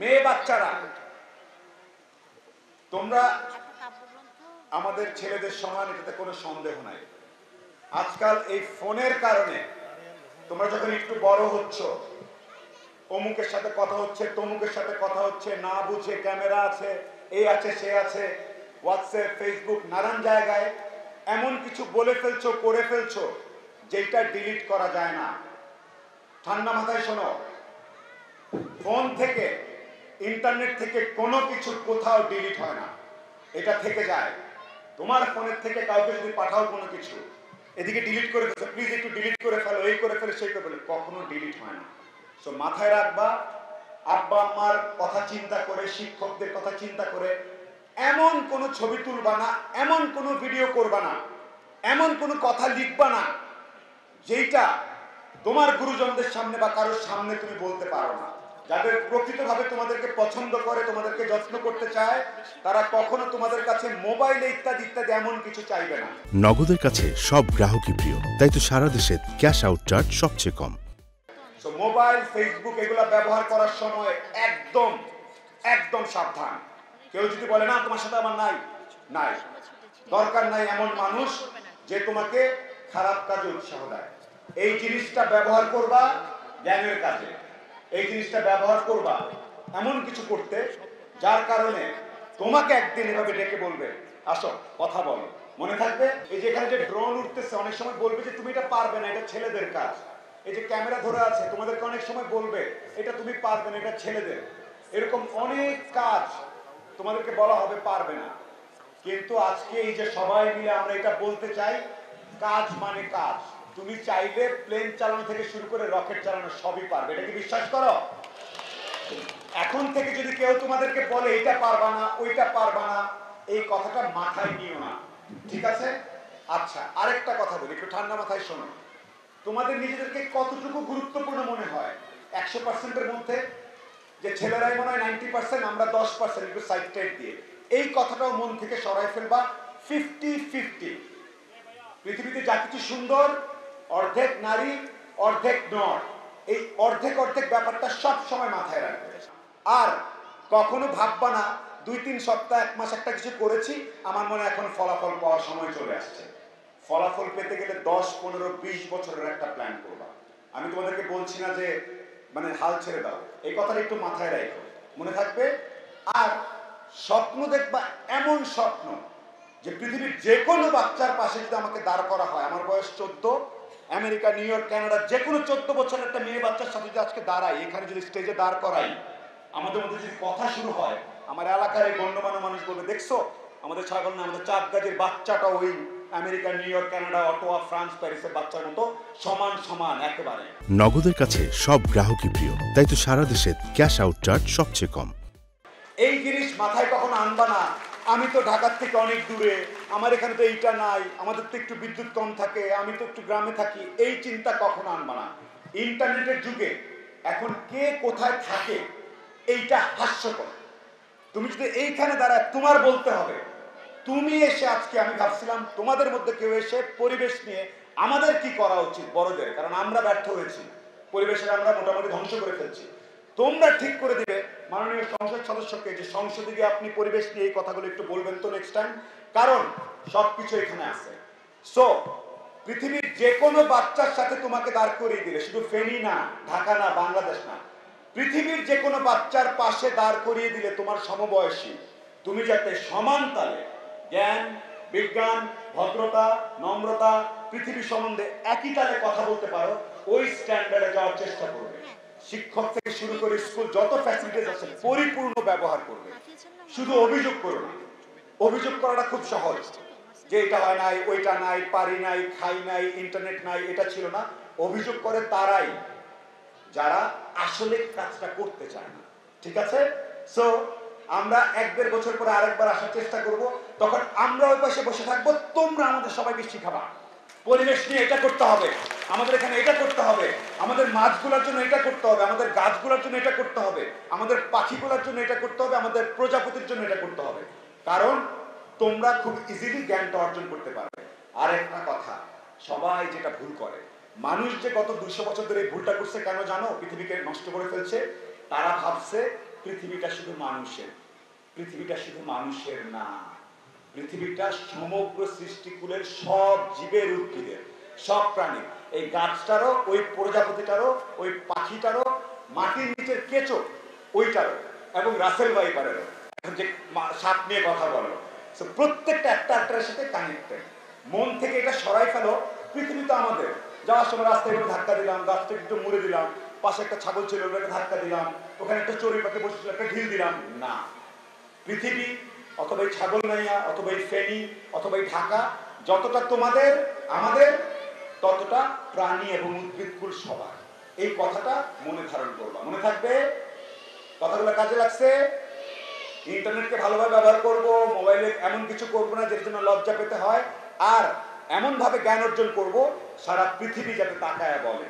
মেয়ে বাচ্চারা, তোমরা আমাদের ছেলেদের সমান, এটাতে কোনো সন্দেহ নাই। আজকাল এই ফোনের কারণে তোমরা যখন একটু বড় হচ্ছ, অমুকের সাথে কথা হচ্ছে, তমুকের সাথে কথা হচ্ছে, না বুঝে ক্যামেরা আছে, এই আছে সে আছে, হোয়াটসঅ্যাপ ফেসবুক নানান জায়গায় এমন কিছু বলে ফেলছো, করে ফেলছো যেটা ডিলিট করা যায় না। ঠান্ডা মাথায় শোনো, ফোন থেকে, ইন্টারনেট থেকে কোনো কিছু কোথাও ডিলিট হয় না, এটা থেকে যায়। তোমার ফোনের থেকে কাউকে যদি পাঠাও কোনো কিছু, এদিকে ডিলিট করে ফেলছো, প্লিজ একটু ডিলিট করে ফেলো, এই করে ফেলো, সেই করে ফেলো, কখনো ডিলিট হয় না। সো মাথায় রাখবা, আব্বা আম্মার কথা চিন্তা করে, শিক্ষকদের কথা চিন্তা করে এমন কোনো ছবি তুলবা না, এমন কোনো ভিডিও করবা না, এমন কোনো কথা লিখবা না যেটা তোমার গুরুজনদের সামনে বা কারোর সামনে তুমি বলতে পারো না। যাদের প্রকৃতভাবে তোমাদেরকে পছন্দ করে, তোমাদেরকে যত্ন করতে চায়, তারা কখনো তোমাদের কাছে মোবাইলে ইত্যাদি ইত্যাদি এমন কিছু চাইবে না। নগদের কাছে সব গ্রাহকই প্রিয়, তাই তো সারা দেশে ক্যাশ আউট চার্জ সবচেয়ে কম। সো মোবাইল, ফেসবুক এগুলো ব্যবহার করার সময় একদম একদম সাবধান। কেউ যদি বলে না তোমার সাথে আমার নাই, দরকার নাই এমন মানুষ যে তোমাকে খারাপ কাজে উৎসাহ দেয়। এই জিনিসটা ব্যবহার করবা জ্ঞানের কাজে, এই জিনিসটা ব্যবহার করবা এমন কিছু করতে যার কারণে তোমাকে একদিন এভাবে ডেকে বলবে আসো কথা বলো। মনে থাকবে, এই যে এখানে যে ড্রোন উঠতেছে, অনেক সময় বলবে যে তুমি এটা পারবে না, এটা ছেলেদের কাজ। এই যে ক্যামেরা ধরে আছে, তোমাদেরকে অনেক সময় বলবে এটা তুমি পারবে না, এটা ছেলেদের। এরকম অনেক কাজ তোমাদেরকে বলা হবে পারবে না। কিন্তু আজকে এই যে সবাই মিলে আমরা এটা বলতে চাই, কাজ মানে কাজ। তুমি চাইলে প্লেন চালানো থেকে শুরু করে রকেট চালানো সবই পারবে, এটা কি বিশ্বাস করো? এখন থেকে যদি কেউ তোমাদেরকে বলে এটা পারবা না, ওইটা পারবা না, এই কথাটা মাথায় নিও না, ঠিক আছে? আচ্ছা, আরেকটা কথা বলি, একটু ঠান্ডা মাথায় শোনো। তোমাদের নিজেদেরকে কতটুকু গুরুত্বপূর্ণ মনে হয় 100%-এর মধ্যে? যে ছেলেরাই মনে হয় 90%, আমরা 10%, একটু সাইড টাইড দিয়ে এই কথাটাও মন থেকে সরাই ফেলবা। 50-50। পৃথিবীতে যা কিছু সুন্দর, অর্ধেক নারী অর্ধেক নর, এই অর্ধেক অর্ধেক ব্যাপারটা সব সময় মাথায় রাখবে। আর কখনো ভাববা না 2-3 সপ্তাহ, 1 মাস একটা কিছু করেছি, আমার মনে এখন ফলাফল পাওয়ার সময় চলে আসছে। ফলাফল পেতে গেলে 10-15-20 বছরের একটা প্ল্যান করবা। আমি তোমাদেরকে বলছি না যে মানে হাল ছেড়ে দাও, এই কথাটা একটু মাথায় রাখো, মনে থাকবে। আর স্বপ্ন দেখবা, এমন স্বপ্ন যে পৃথিবীর যে কোনো বাচ্চার পাশে যদি আমাকে দাঁড় করা হয়, আমার বয়স 14, আমেরিকা, নিউ ইয়র্ক, কানাডা, যে কোনো 14 বছরের একটা মেয়ে বাচ্চার সাথে যদি আজকে দাঁড়াই, এখানে যদি স্টেজে দাঁড় করাই, আমাদের মধ্যে যদি কথা শুরু হয়, আমার এলাকার এই গণ্যমান্য মানুষ বলবে দেখছো আমাদের ছাগল না, আমাদের চাঁদ গাছের বাচ্চাটা ওই America, new York, Canada, Ottawa, France, প্যারিসের বাচ্চার মতো সমান সমান একেবারে। নগদের কাছে সব গ্রাহকই প্রিয়, তাই তো সারা দেশে ক্যাশ আউট চার্জ সবচেয়ে কম। এই জিনিস মাথায় কখনো আনবা না, আমি তো ঢাকার থেকে অনেক দূরে, আমার এখানে তো এইটা নাই, আমাদের তো একটু বিদ্যুৎ কম থাকে, আমি তো একটু গ্রামে থাকি, এই চিন্তা কখনো আনবা না। ইন্টারনেটের যুগে এখন কে কোথায় থাকে এইটা হাস্যকর। তুমি যদি এইখানে দাঁড়ায় তোমার বলতে হবে, তুমি এসে আজকে, আমি ভাবছিলাম তোমাদের মধ্যে কেউ এসে পরিবেশ নিয়ে আমাদের কি করা উচিত বড়দের, কারণ আমরা ব্যর্থ হয়েছি, পরিবেশের আমরা মোটামুটি ধ্বংস করে ফেলছি। তোমরা ঠিক করে দিবে মাননীয় সংসদ সদস্যকে যে সংসদে গিয়ে আপনি পরিবেশ নিয়ে এই কথাগুলো একটু বলবেন তো নেক্সট টাইম, কারণ সবকিছু এখানে আছে। সো পৃথিবীর যে কোনো বাচ্চার সাথে তোমাকে দাঁড় করিয়ে দিলে, শুধু ফেনী না, ঢাকা না, বাংলাদেশ না, পৃথিবীর যে কোনো বাচ্চার পাশে দাঁড় করিয়ে দিলে তোমার সমবয়সী, তুমি যাতে সমান তালে জ্ঞান, বিজ্ঞান, ভদ্রতা, নম্রতা, পৃথিবী সম্বন্ধে একই তালে কথা বলতে পারো, ওই স্ট্যান্ডার্ডে যাওয়ার চেষ্টা করবে। শিক্ষক থেকে শুরু করে স্কুল যত ফ্যাসিলিটিস আছে পরিপূর্ণ ব্যবহার করবে। শুধু অভিযোগ করো না, অভিযোগ করাটা খুব সহজ, যে এটা হয় নাই, ওইটা নাই, পারি নাই, খাই নাই, ইন্টারনেট নাই, এটা ছিল না। অভিযোগ করে তারাই যারা আসলে কাজটা করতে চায় না, ঠিক আছে? সো আমরা 1-1.5 বছর পরে আরেকবার আসার চেষ্টা করব, তখন আমরা ওই পাশে বসে থাকবো, তোমরা আমাদের সবাইকে শিখাবা পরিবেশ নিয়ে এটা করতে হবে, আমাদের এখানে এটা করতে হবে, আমাদের মাছগুলোর জন্য এটা করতে হবে, আমাদের গাছগুলোর জন্য এটা করতে হবে, আমাদের পাখিগুলোর জন্য এটা করতে হবে, আমাদের প্রজাপতির জন্য এটা করতে হবে, কারণ তোমরা খুব ইজিলি জ্ঞানটা অর্জন করতে পারবে। আর একটা কথা, সবাই যেটা ভুল করে, মানুষ যে গত 200 বছর ধরে এই ভুলটা করছে কেন জানো? পৃথিবীকে নষ্ট করে ফেলছে। তারা ভাবছে পৃথিবীটা শুধু মানুষের, পৃথিবীটা শুধু মানুষের না, পৃথিবীটা সমগ্র সৃষ্টিকুলের সব জীবের, উদ্ভিদের, সব প্রাণী, এই গাছটারও, ওই প্রজাপতিটারও, ওই পাখিটারও, মাটির নিচের কেঁচো ওইটারও, এবং রাসেল ভাইপারেরও। এখন যে সাপ নিয়ে কথা বলো, প্রত্যেকটা একটা একটার সাথে কানেক্টেড। মন থেকে এটা সরাই ফেলো, পৃথিবী তো আমাদের। যাওয়ার সময় রাস্তায় একটু ধাক্কা দিলাম, গাছটাকে একটু মুড়ে দিলাম, পাশে একটা ছাগল ছিল ওটাকে ধাক্কা দিলাম, ওখানে একটা চড়ুই পাখি বসেছিল একটা ঢিল দিলাম, না। পৃথিবী অথবা এই ছাগল নাইয়া, অথবা এই ফেনী, অথবা এই ঢাকা, যতটা তোমাদের আমাদের ততটা প্রাণী এবং উদ্ভিদকুল সবার। এই কথাটা মনে ধারণ করবা, মনে থাকবে। কথাগুলো কাজে লাগছে। ইন্টারনেটকে ভালোভাবে ব্যবহার করব, মোবাইলে এমন কিছু করব না যেটার জন্য লজ্জা পেতে হয়, আর এমন ভাবে জ্ঞান অর্জন করব সারা পৃথিবী যাতে তাকায়া বলে।